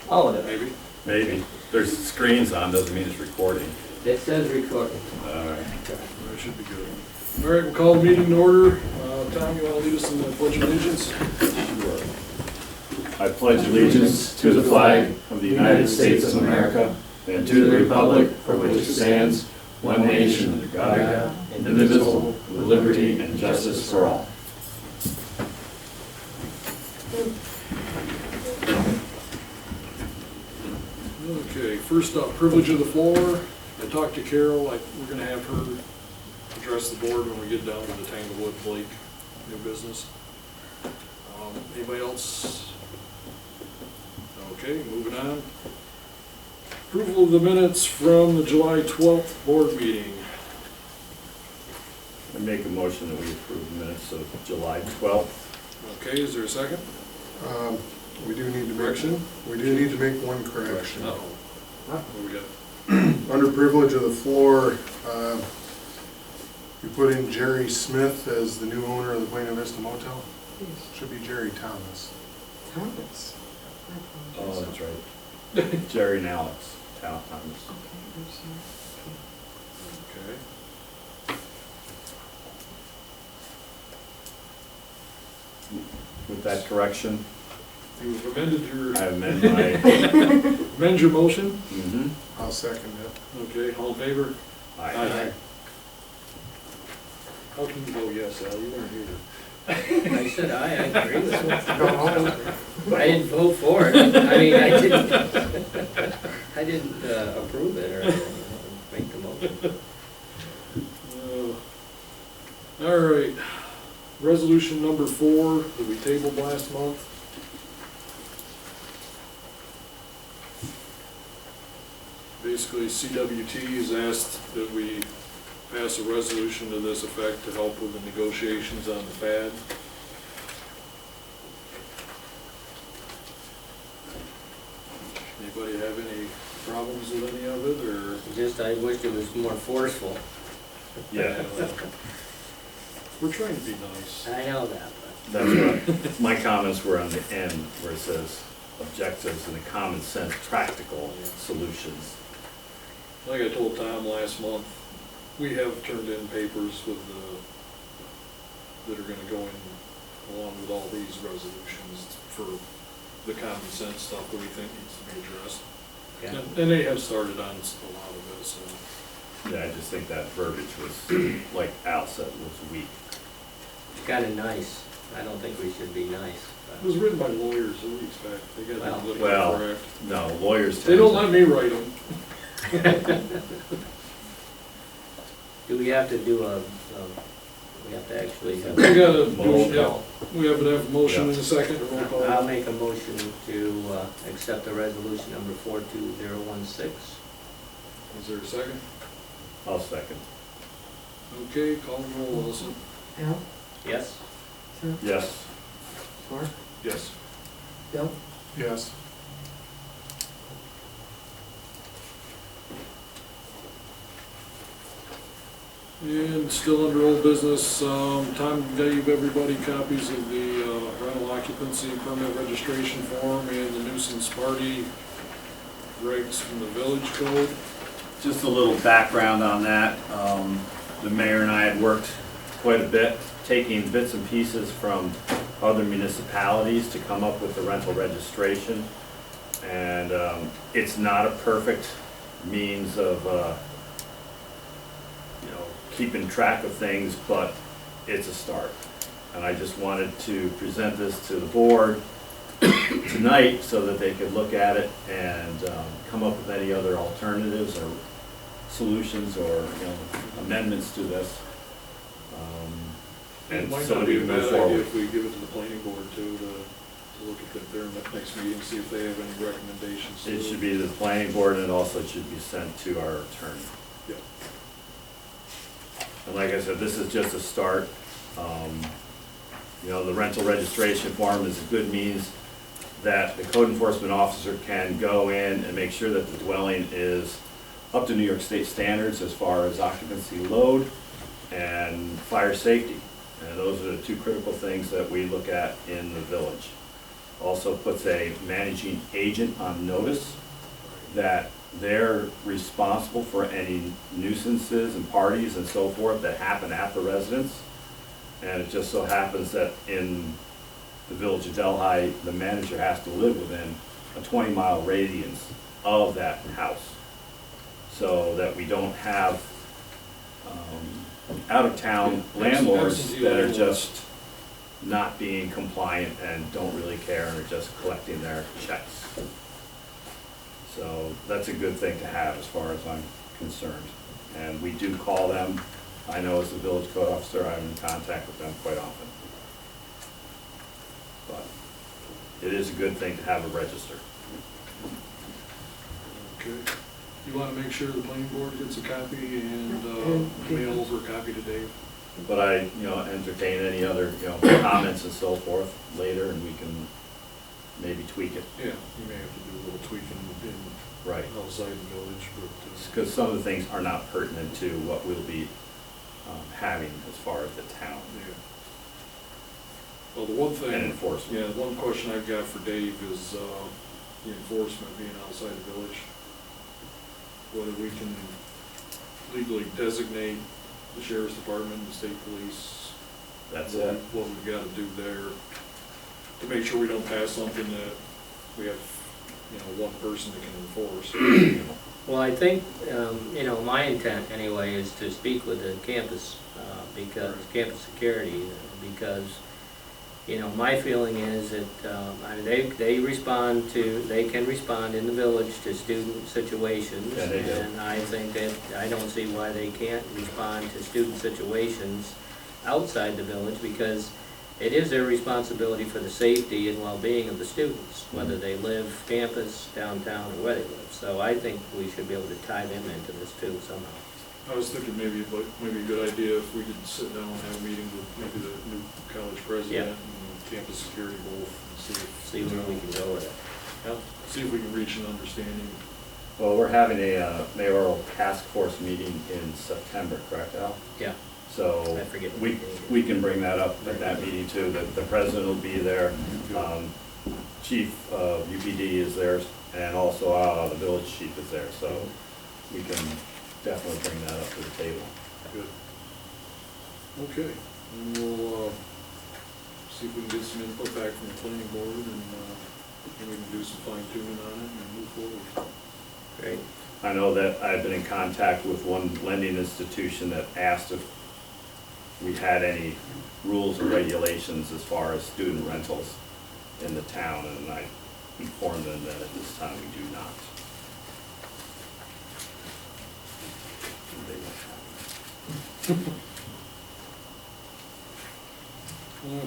Oh, Maybe. Maybe. There's screens on, doesn't mean it's recording. it says recording. Alright. That should be good. All right, we'll call the meeting to order. Tom, you want to lead us in the Pledge of Allegiance? Sure. I pledge allegiance to the flag of the United States of America and to the republic for which it stands, one nation under God, indivisible, with liberty and justice for all. Okay, first up, privilege of the floor. I talked to Carol, we're going to have her address the board when we get down to the Tanglewood Blake new business. Anybody else? Okay, moving on. Approval of the minutes from the July 12th board meeting. I make a motion that we approve the minutes of July 12th. Okay, is there a second? We do need to make, Correction? we do need to make one correction. Uh-oh. What do we got? Under privilege of the floor, you put in Jerry Smith as the new owner of the Buena Vista Motel. Should be Jerry Thomas. Thomas. Oh, that's right. Jerry and Alex, Town Thomas. Okay. With that correction, You've amended your, I amend my, amend your motion? mhm. I'll second it. Okay, all in favor? Aye. How can you vote yes, Al? You weren't here. I said I agree with it. No, I didn't vote for it. I mean, I didn't approve it or make the motion. All right, resolution number 4 that we tabled last month. Basically, CWT has asked that we pass a resolution to this effect to help with the negotiations on the FAD. Anybody have any problems with any of it, or? Just, I wish it was more forceful. Yeah, We're trying to be nice. I know that, that's what, my comments were on the end where it says objectives and the common sense, practical solutions. Like I told Tom last month, we have turned in papers with that are gonna go in along with all these resolutions for the common sense stuff that we think needs to be addressed. yeah. And they have started on a lot of it, so. Yeah, I just think that verbiage was, like Al said, was weak. It's kind of nice. I don't think we should be nice. It was written by lawyers, what do you expect? They got Well, to look well, correct. No, lawyers They tend don't to- let me write them. Do we have to do we have to actually have? We gotta Motion. do, yeah, we have to have a motion in a second to roll I'll call. make a motion to accept the resolution number 42016. Is there a second? I'll second. Okay, call the roll, Wilson. Al? Yes? Sir? Yes. Mark? Yes. Bill? Yes. And still under old business, Tom gave everybody copies of the rental occupancy permit registration form and the nuisance party regs from the village code. Just a little background on that. The mayor and I had worked quite a bit, taking bits and pieces from other municipalities to come up with the rental registration. And it's not a perfect means of keeping track of things, but it's a start. And I just wanted to present this to the board tonight so that they could look at it and come up with any other alternatives or solutions or amendments to this. It And might so not that be we a can move bad idea forward. if we give it to the planning board too, to look at their next meeting, see if they have any recommendations. It should be the planning board, and it also should be sent to our attorney. Yeah. And like I said, this is just a start. The rental registration form is a good means that the code enforcement officer can go in and make sure that the dwelling is up to New York State standards as far as occupancy load and fire safety. And those are the two critical things that we look at in the village. also puts a managing agent on notice that they're responsible for any nuisances and parties and so forth that happen at the residence. And it just so happens that in the village of Delhi, the manager has to live within a 20-mile radius of that house, so that we don't have out-of-town landlords Absentee that are landlords. just not being compliant and don't really care and are just collecting their checks. So that's a good thing to have as far as I'm concerned. And we do call them. I know as the village code officer, I'm in contact with them quite often. But it is a good thing to have a register. Okay. You wanna make sure the planning board gets a copy and mail over a copy to Dave? But I, entertain any other, comments and so forth later, and we can maybe tweak it. Yeah, you may have to do a little tweaking in Right. outside the village, but. Because some of the things are not pertinent to what we'll be having as far as the town Yeah. Well, the one thing. and enforcement. Yeah, the one question I've got for Dave is, the enforcement being outside the village. Whether we can legally designate the sheriff's department, the state police. That's what- it. What we've gotta do there to make sure we don't pass something that we have, one person that can enforce. Well, I think, my intent anyway is to speak with the campus, because, campus security, because, my feeling is that, they can respond in the village to student situations. Yeah, they do. And I think that, I don't see why they can't respond to student situations outside the village, because it is their responsibility for the safety and well-being of the students, whether they live campus, downtown, or where they live. So I think we should be able to tie them into this too somehow. I was thinking maybe a good idea if we could sit down and have a meeting with maybe the new college president and campus security both and See where we can go with it. Yep. see if we can reach an understanding. Well, we're having a mayoral task force meeting in September, correct, Al? Yeah. So I forget what we, the date is. we can bring that up at that meeting too. The president will be there. Chief of UPD is there, and also the village chief is there. So we can definitely bring that up to the table. Good. Okay, and we'll, see if we can get some input back from the planning board and we can do some fine tuning on it and move forward. Great. I know that I've been in contact with one lending institution that asked if we had any rules or regulations as far as student rentals in the town, and I informed them that at this time we do not. And they won't have it.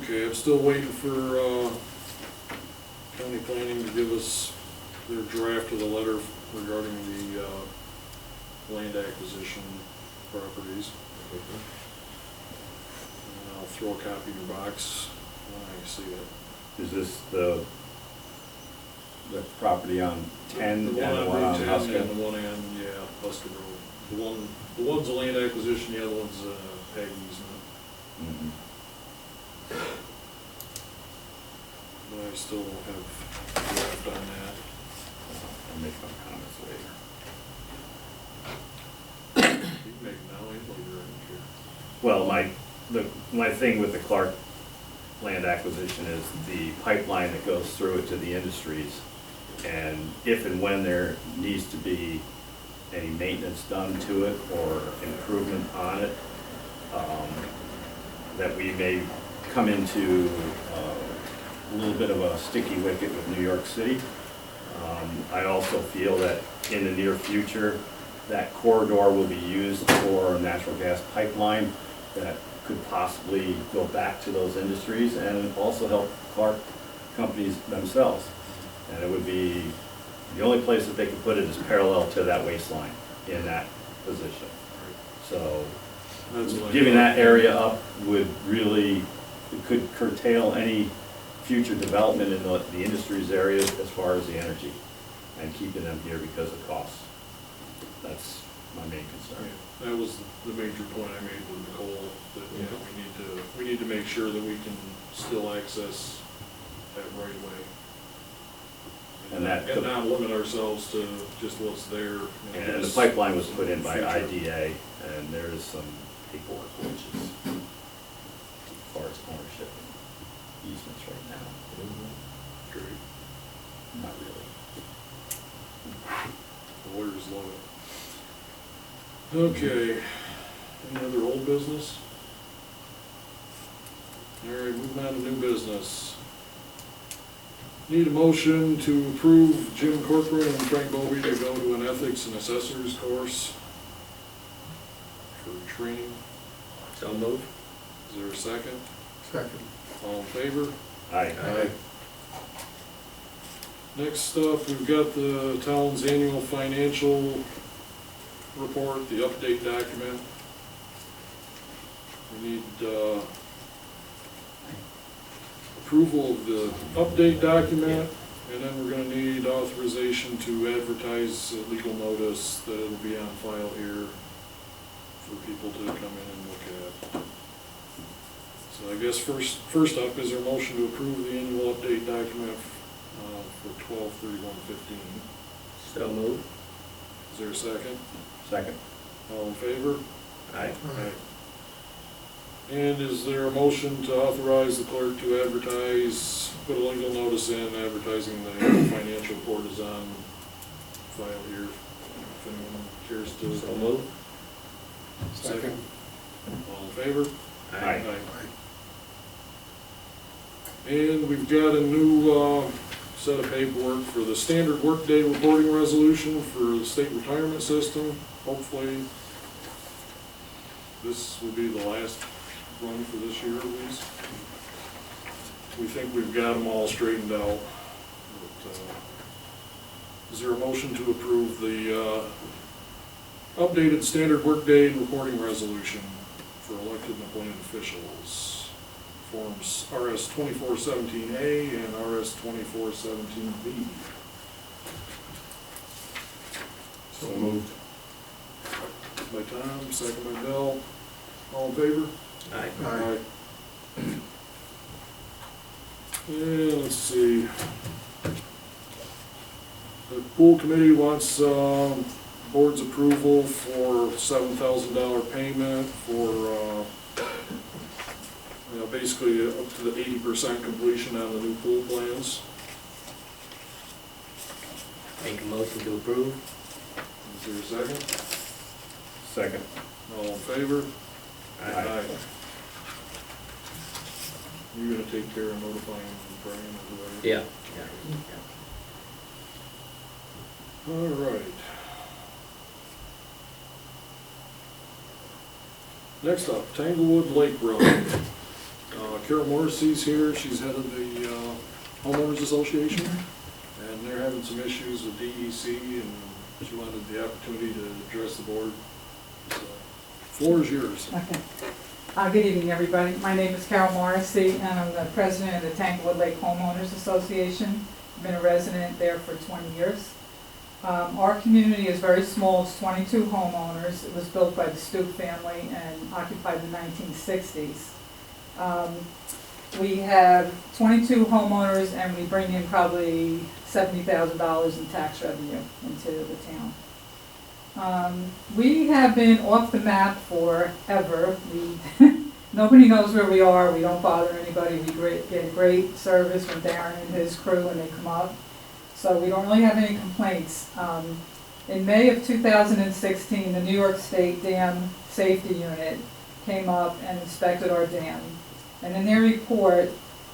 Okay, I'm still waiting for county planning to give us their draft of the letter regarding the land acquisition properties. And I'll throw a copy in your box when I see it. Is this the property on 10 and the one on Route 10 Huska? and the one on, Huska Road. The one's a land acquisition, the other one's a ag easement. Mhm. But I still don't have a draft on that. I'll make my comments later. You can make it now and later, I don't care. Well, my thing with the Clark land acquisition is the pipeline that goes through it to the industries. And if and when there needs to be any maintenance done to it or improvement on it, that we may come into a little bit of a sticky wicket with New York City. I also feel that in the near future, that corridor will be used for a natural gas pipeline that could possibly go back to those industries and also help Clark companies themselves. And it would be, the only place that they could put it is parallel to that waistline in that position. So That's what I giving thought. that area up would really, it could curtail any future development in the industries area as far as the energy, and keeping them here because of costs. That's my main concern. Yeah, that was the major point I made with Nicole, that, we need to make sure that we can still access that right away. And that- And not limit ourselves to just what's there. And the pipeline was put in by IDA, and there is some paperwork which is as far as ownership and easements right now. Great. Not really. The lawyers love it. Okay, any other old business? All right, moving on to new business. Need a motion to approve Jim Corcoran and Frank Bovee to go to an ethics and assessors course for training. So moved. Is there a second? Second. All in favor? Aye. Aye. Next up, we've got the town's annual financial report, the update document. We need approval of the update document, and then we're gonna need authorization to advertise a legal notice that it'll be on file here for people to come in and look at. So I guess first up, is there a motion to approve the annual update document for 12/31/15? So moved. Is there a second? Second. All in favor? Aye. Aye. And is there a motion to authorize the clerk to advertise, put a legal notice in advertising the financial report is on file here? If anyone cares to. So moved. Second. All in favor? Aye. And we've got a new set of paperwork for the standard workday reporting resolution for the state retirement system. Hopefully, this will be the last run for this year at least. We think we've got them all straightened out. But, is there a motion to approve the updated standard workday reporting resolution for elected and appointed officials? Forms RS 2417A and RS 2417B. So moved. By Tom, second by Bill. All in favor? Aye. Aye. And let's see. The pool committee wants board's approval for $7,000 payment for, basically up to the 80% completion on the new pool plans. Make a motion to approve. Is there a second? Second. All in favor? Aye. You're gonna take care of notifying Brian or whoever? Yeah. All right. Next up, Tanglewood Lake Road. Carol Morrissey's here, she's head of the homeowners association, and they're having some issues with DEC, and she wanted the opportunity to address the board. So, floor is yours. Okay. Good evening, everybody. My name is Carol Morrissey, and I'm the president of the Tanglewood Lake Homeowners Association. I've been a resident there for 20 years. Our community is very small. It's 22 homeowners. It was built by the Stoop family and occupied in the 1960s. We have 22 homeowners, and we bring in probably $70,000 in tax revenue into the town. We have been off the map forever. Nobody knows where we are. We don't bother anybody. We get great service from Darren and his crew when they come up. So we don't really have any complaints. In May of 2016, the New York State Dam Safety Unit came up and inspected our dam. And in their report,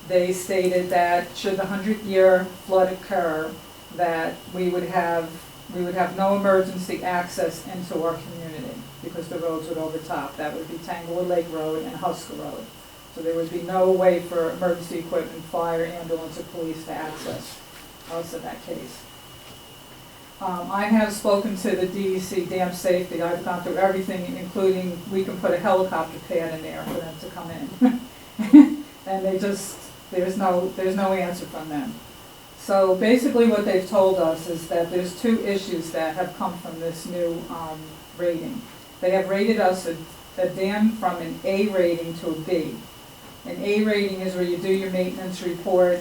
they stated that should the 100-year flood occur, that we would have no emergency access into our community because the roads would overtop. That would be Tanglewood Lake Road and Husker Road. So there would be no way for emergency equipment, fire, ambulance, or police to access us in that case. I have spoken to the DEC Dam Safety. I've gone through everything, including we can put a helicopter pad in there for them to come in. And there's no answer from them. So basically what they've told us is that there's two issues that have come from this new rating. They have rated us a dam from an A rating to a B. An A rating is where you do your maintenance report,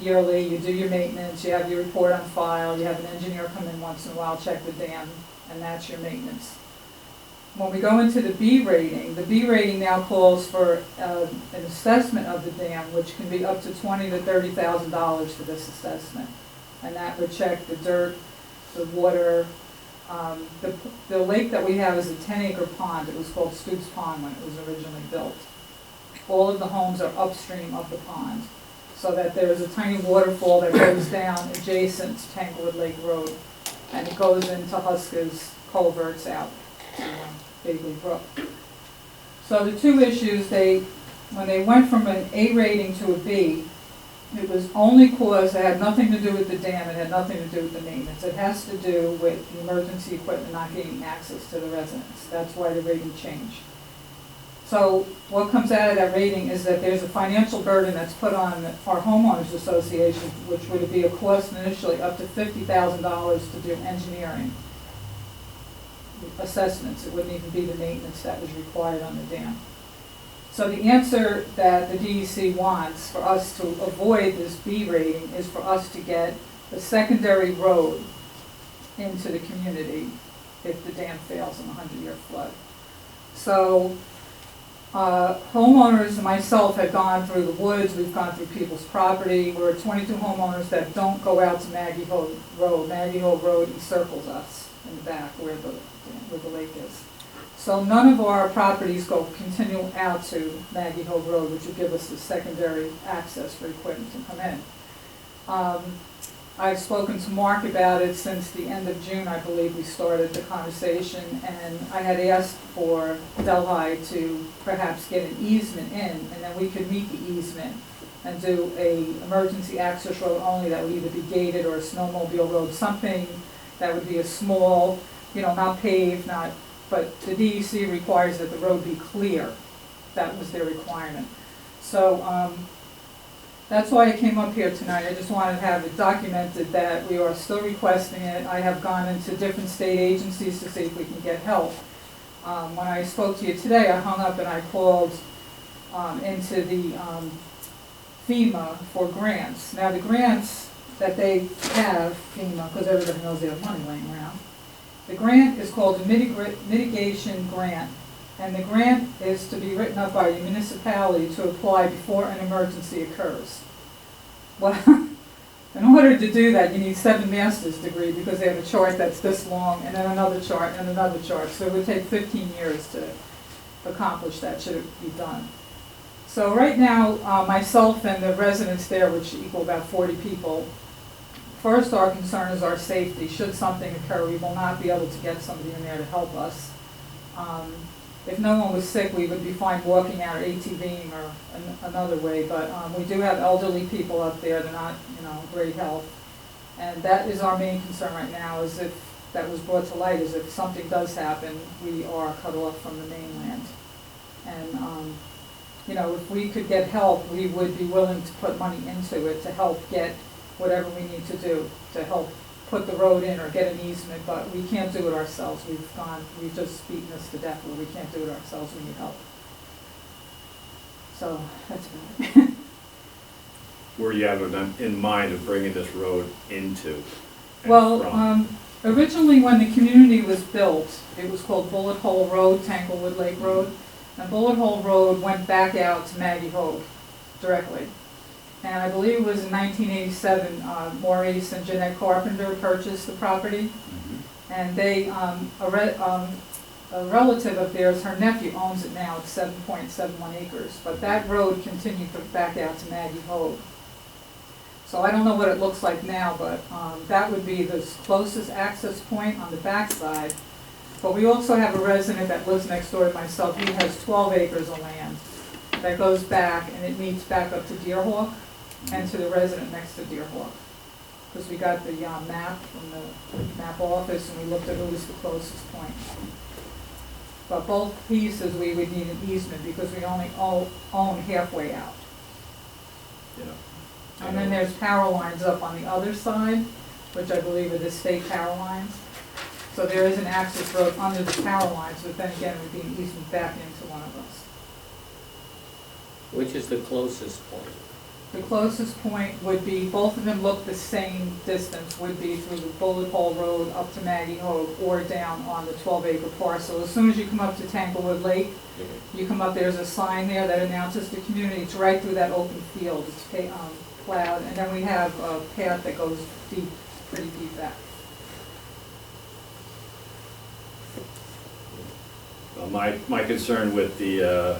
yearly, you do your maintenance, you have your report on file, you have an engineer come in once in a while, check the dam, and that's your maintenance. When we go into the B rating now calls for an assessment of the dam, which can be up to $20,000 to $30,000 for this assessment. And that would check the dirt, the water. The lake that we have is a 10-acre pond. It was called Stoops Pond when it was originally built. All of the homes are upstream of the pond, so that there is a tiny waterfall that goes down adjacent to Tanglewood Lake Road, and it goes into Huska's culverts out to Bagley Brook. So the two issues, when they went from an A rating to a B, it was only cause, it had nothing to do with the dam, it had nothing to do with the maintenance. It has to do with the emergency equipment not gaining access to the residents. That's why the rating changed. So what comes out of that rating is that there's a financial burden that's put on our homeowners association, which would be a cost initially up to $50,000 to do engineering assessments. It wouldn't even be the maintenance that was required on the dam. So the answer that the DEC wants for us to avoid this B rating is for us to get a secondary road into the community if the dam fails in a 100-year flood. So homeowners and myself have gone through the woods, we've gone through people's property. We're 22 homeowners that don't go out to Maggie Hill Road. Maggie Hill Road encircles us in the back where the lake is. So none of our properties continue out to Maggie Hill Road, which would give us the secondary access for equipment to come in. I've spoken to Mark about it since the end of June, I believe we started the conversation, and I had asked for Delhi to perhaps get an easement in, and then we could meet the easement and do a emergency access road only that would either be gated or a snowmobile road, something that would be a small, not paved, but the DEC requires that the road be clear. That was their requirement. So that's why I came up here tonight. I just wanted to have it documented that we are still requesting it. I have gone into different state agencies to see if we can get help. When I spoke to you today, I hung up and I called into the FEMA for grants. Now the grants that they have, FEMA, because everybody knows they have money laying around, the grant is called a mitigation grant, and the grant is to be written up by a municipality to apply before an emergency occurs. Well, in order to do that, you need 7 master's degrees because they have a chart that's this long, and then another chart, and another chart. So it would take 15 years to accomplish that, should it be done. So right now, myself and the residents there, which equal about 40 people, first, our concern is our safety. Should something occur, we will not be able to get somebody in there to help us. If no one was sick, we would be fine walking out or ATVing or another way, but we do have elderly people up there. They're not, great health. And that is our main concern right now, is if that was brought to light, is if something does happen, we are cut off from the mainland. And, if we could get help, we would be willing to put money into it to help get whatever we need to do to help put the road in or get an easement, but we can't do it ourselves. We've just beaten us to death where we can't do it ourselves, we need help. So, that's about it. Where you have in mind of bringing this road into and Well, from? originally when the community was built, it was called Bullet Hole Road, Tanglewood Lake Road, and Bullet Hole Road went back out to Maggie Hogue directly. And I believe it was in 1987, Maurice and Jeanette Carpenter purchased the property. Mm-hmm. And they, a relative of theirs, her nephew owns it now, it's 7.71 acres. But that road continued back out to Maggie Hogue. So I don't know what it looks like now, but that would be the closest access point on the backside. But we also have a resident that lives next door to myself. He has 12 acres of land that goes back, and it meets back up to Deerhawk and to the resident next to Deerhawk. Because we got the map from the map office, and we looked at who was the closest point. But both pieces, we would need an easement because we only own halfway out. Yeah. And then there's power lines up on the other side, which I believe are the state power lines. So there is an access road under the power lines, but then again, it would be an easement back into one of us. Which is the closest point? The closest point would be, both of them look the same distance, would be through the Bullet Hole Road up to Maggie Hogue or down on the 12-acre parcel. As soon as you come up to Tanglewood Lake, you come up, there's a sign there that announces the community. It's right through that open field. It's plowed, and then we have a path that goes deep, pretty deep back. Well, my concern with the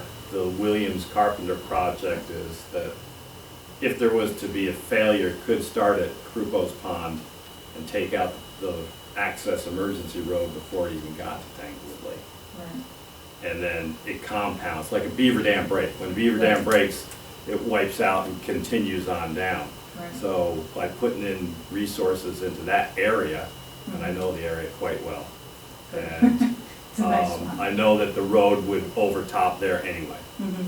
Williams Carpenter project is that if there was to be a failure, it could start at Crupo's Pond and take out the access emergency road before it even got to Tanglewood Lake. Right. And then it compounds, like a beaver dam break. When a beaver dam breaks, it wipes out and continues on down. Right. So by putting in resources into that area, and I know the area quite well, and It's a nice one. I know that the road would overtop there anyway. Mhm.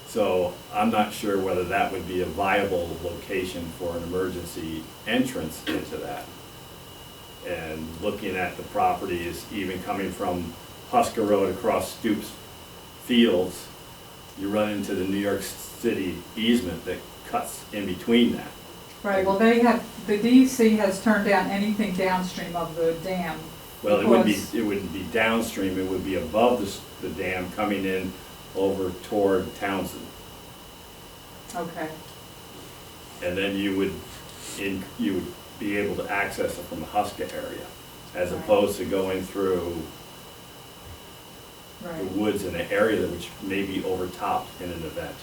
So I'm not sure whether that would be a viable location for an emergency entrance into that. And looking at the properties, even coming from Husker Road across Stoops Fields, you run into the New York City easement that cuts in between that. Right, well, they have, the DEC has turned down anything downstream of the dam. Well, it wouldn't because- be downstream, it would be above the dam coming in over toward Townsend. Okay, And then you would be able to access it from the Huska area, as Right. opposed to going through the right. woods in an area which may be overtopped in an event.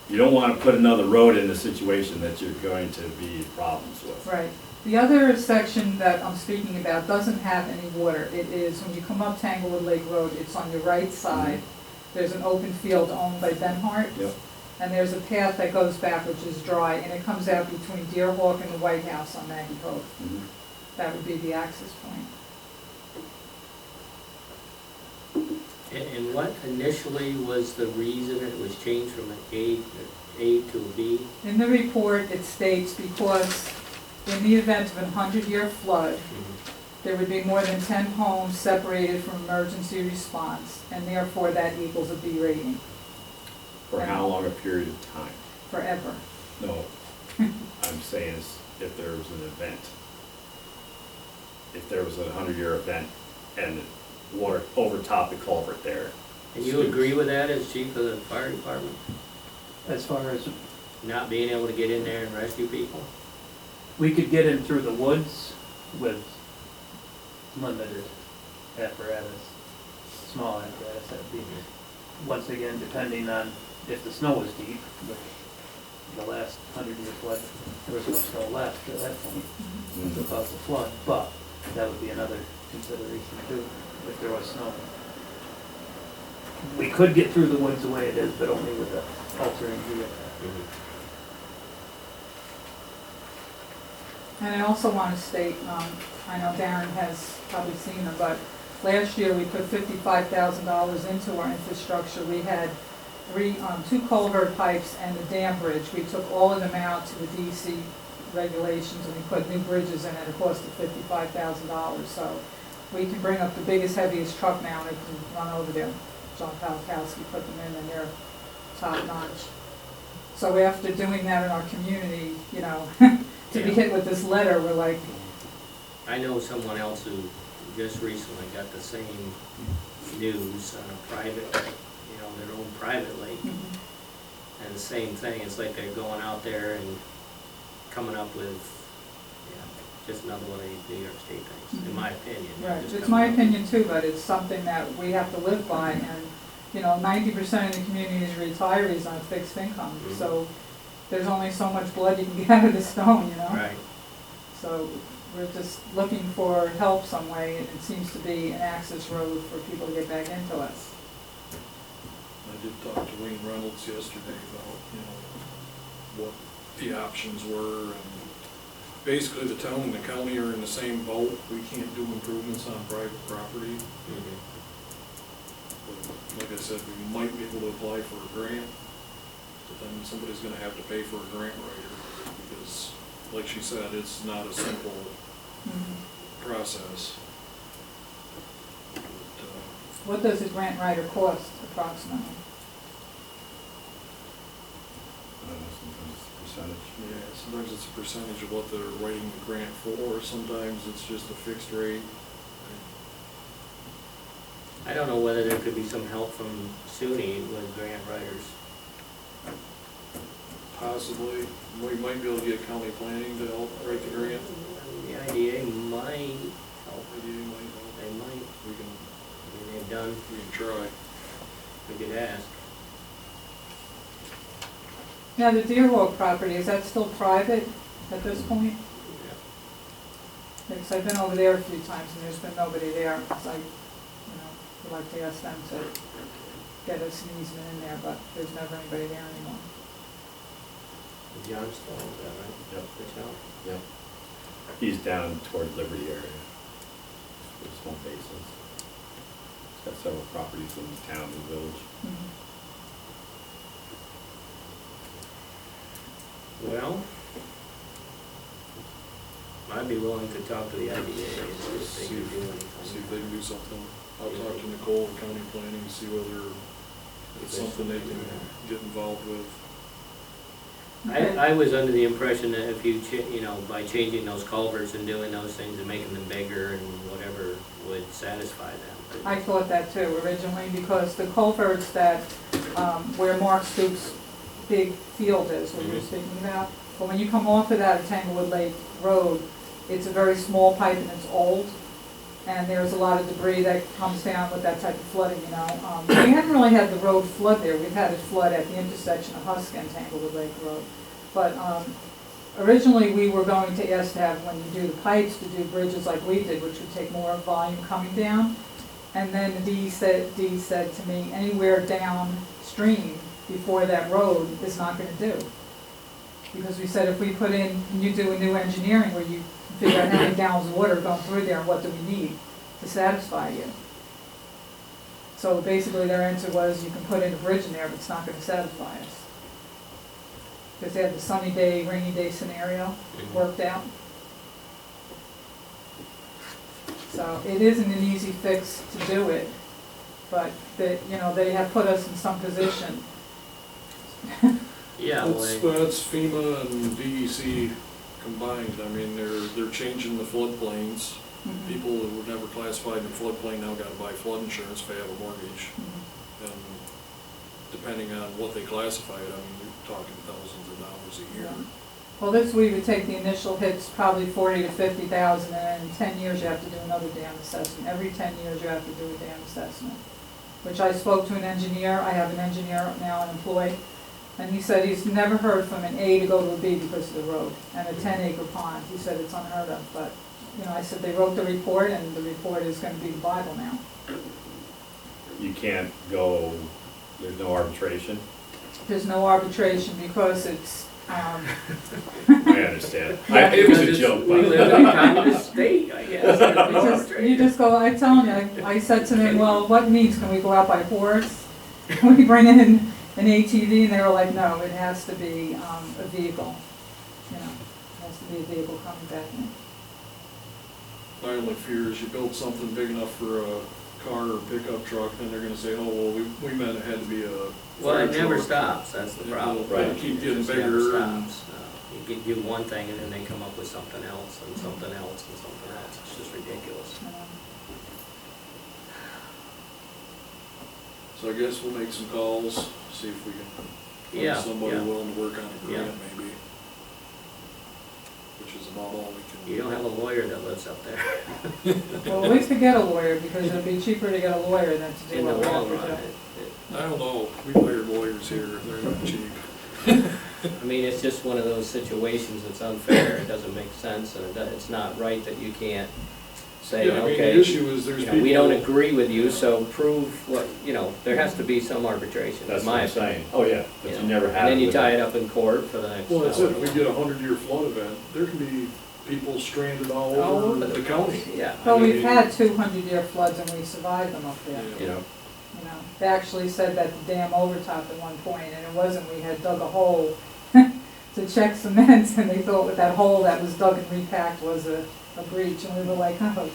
You don't want to put another road in a situation that you're going to be problems with. Right. The other section that I'm speaking about doesn't have any water. It is, when you come up Tanglewood Lake Road, it's on your right side. There's an open field owned by Benhart. Yep. And there's a path that goes back, which is dry, and it comes out between Deer Hawk and the White House on Maggie Hogue. Mhm. That would be the access point. And what initially was the reason it was changed from an A to a B? In the report, it states because in the event of a 100-year flood, there would be more than 10 homes separated from emergency response, and therefore that equals a B rating For how long a period of time? forever. No, I'm saying is if there was an event. If there was a 100-year event and water overtopped the culvert there. And you agree with that as chief of the fire department? As far as, Not being able to get in there and rescue people? we could get in through the woods with limited apparatus, small apparatus, that'd be, once again, depending on if the snow was deep, but the last 100-year flood, there was no snow left at that point to cause the flood, but that would be another consideration too, if there was snow. We could get through the woods the way it is, but only with the altering vehicle. And I also want to state, I know Darren has probably seen them, but last year we put $55,000 into our infrastructure. We had two culvert pipes and a dam bridge. We took all of them out to the DEC regulations and we put new bridges in at a cost of $55,000. So we can bring up the biggest, heaviest truck now and it can run over there. John Palakowski put them in and they're top notch. So after doing that in our community, you know, to be hit with this letter, we're like, I know someone else who just recently got the same news on a private, their own private lake. And the same thing, it's like they're going out there and coming up with, just another one of these New York State things, in my opinion. right, Just it's coming my up- opinion too, but it's something that we have to live by, and, 90% of the community is retirees on fixed income, Mhm. so there's only so much blood you can get out of the stone, Right. So we're just looking for help some way, and it seems to be an access road for people to get back into us. I did talk to Wayne Reynolds yesterday about, what the options were, and basically the town and the county are in the same boat. We can't do improvements on private property. Mhm. But like I said, we might be able to apply for a grant, but then somebody's gonna have to pay for a grant writer, because, like she said, it's not a simple process. But, What does a grant writer cost approximately? Yeah, sometimes it's a percentage of what they're writing the grant for, sometimes it's just a fixed rate. I don't know whether there could be some help from SUNY with grant writers. Possibly, we might be able to get county planning to help write the grant. The IDA might help, IDA might help. they might, We can, I mean, they've done, we can try. we could ask. Now, the Deerhawk property, is that still private at this point? Because I've been over there a few times and there's been nobody there, because I, would like to ask them to get us an easement in there, but there's never anybody there anymore. John still owns that, right? Yep. Which help? Yep. He's down toward Liberty area, with small bases. He's got several properties in the town and village. Well, I'd be willing to talk to the IDA and see if they can do See if they anything. can do something. I'll talk to Nicole at County Planning, see whether it's something they can get involved with. I was under the impression that if you, by changing those culverts and doing those things and making them bigger and whatever would satisfy them. I thought that too originally, because the culverts that, where Mark Stoops' big field is, what you were speaking about, but when you come off of that at Tanglewood Lake Road, it's a very small pipe and it's old, and there's a lot of debris that comes down with that type of flooding, We haven't really had the road flood there. We've had it flood at the intersection of Husk and Tanglewood Lake Road. But originally, we were going to ask to have, when you do the pipes, to do bridges like we did, which would take more volume coming down. And then Dee said to me, anywhere downstream before that road is not going to do. Because we said if we put in, and you do a new engineering where you figure out how many gallons of water are going through there and what do we need to satisfy you. So basically their answer was you can put in a bridge in there, but it's not going to satisfy us. Because they had the sunny day, rainy day scenario worked out. So it isn't an easy fix to do it, but they have put us in some position. Yeah, well, That's FEMA and DEC combined. I mean, they're changing the floodplains. People that were never classified in floodplain now got to buy flood insurance if they have a mortgage. And depending on what they classify it, I mean, you're talking thousands of dollars a year. Yeah. Well, this, we would take the initial hits, probably 40 to 50,000, and in 10 years you have to do another dam assessment. Every 10 years you have to do a dam assessment. Which I spoke to an engineer. I have an engineer now employed. And he said he's never heard from an A to go to a B because of the road, and a 10-acre pond. He said it's unheard of, but, I said they wrote the report, and the report is going to be the Bible now. You can't go, there's no arbitration? There's no arbitration because it's, I understand. It was a joke, we but. live in a communist state, I guess. you just go, I'm telling you, I said to them, well, what means, can we go out by horse? Can we bring in an ATV? And they were like, no, it has to be a vehicle. It has to be a vehicle coming back in. My only fear is you build something big enough for a car or pickup truck, then they're gonna say, oh, well, we meant it had to be a Well, fire it never truck. stops, that's the problem. Right. Right. Keep getting It never bigger and- stops. You can do one thing and then they come up with something else and something else and something else. It's just ridiculous. So I guess we'll make some calls, see if we can Yeah, find somebody yeah. willing to work on a grant Yeah. maybe. Which is about all we can. You don't have a lawyer that lives up there. Well, we could get a lawyer because it'll be cheaper to get a lawyer than to do In the what we have long to run, do. I don't know, we've hired lawyers here, they're not cheap. I mean, it's just one of those situations that's unfair. It doesn't make sense and it's not right that you can't say, Yeah, I mean, the okay, issue is there's people. we don't agree with you, so prove what, there has to be some arbitration, That's in what my I'm opinion. saying. Oh, yeah, but you never have. And then you with tie that. it up in court for the next. Well, that's it, if we however get a 100-year flood event, there can be people stranded all long. All over the county. Yeah. Well, I mean, we've had 200-year floods and we survived them up there. Yeah. You know, They actually said that the dam overtopped at one point, and it wasn't, we had dug a hole to check cement, and they thought with that hole that was dug and repacked was a breach, and we were like, oh,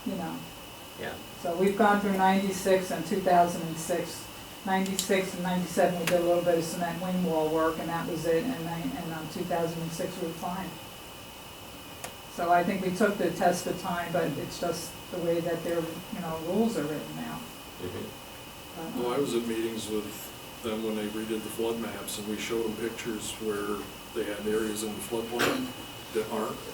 Yeah. So we've gone through 96 and 2006 96 and 97, we did a little bit of cement wing wall work, and that was it, and 2006, we were fine. So I think we took the test of time, but it's just the way that their, rules are written now. Well, I was at meetings with them when they redid the flood maps, and we showed them pictures where they had areas in the floodplain that aren't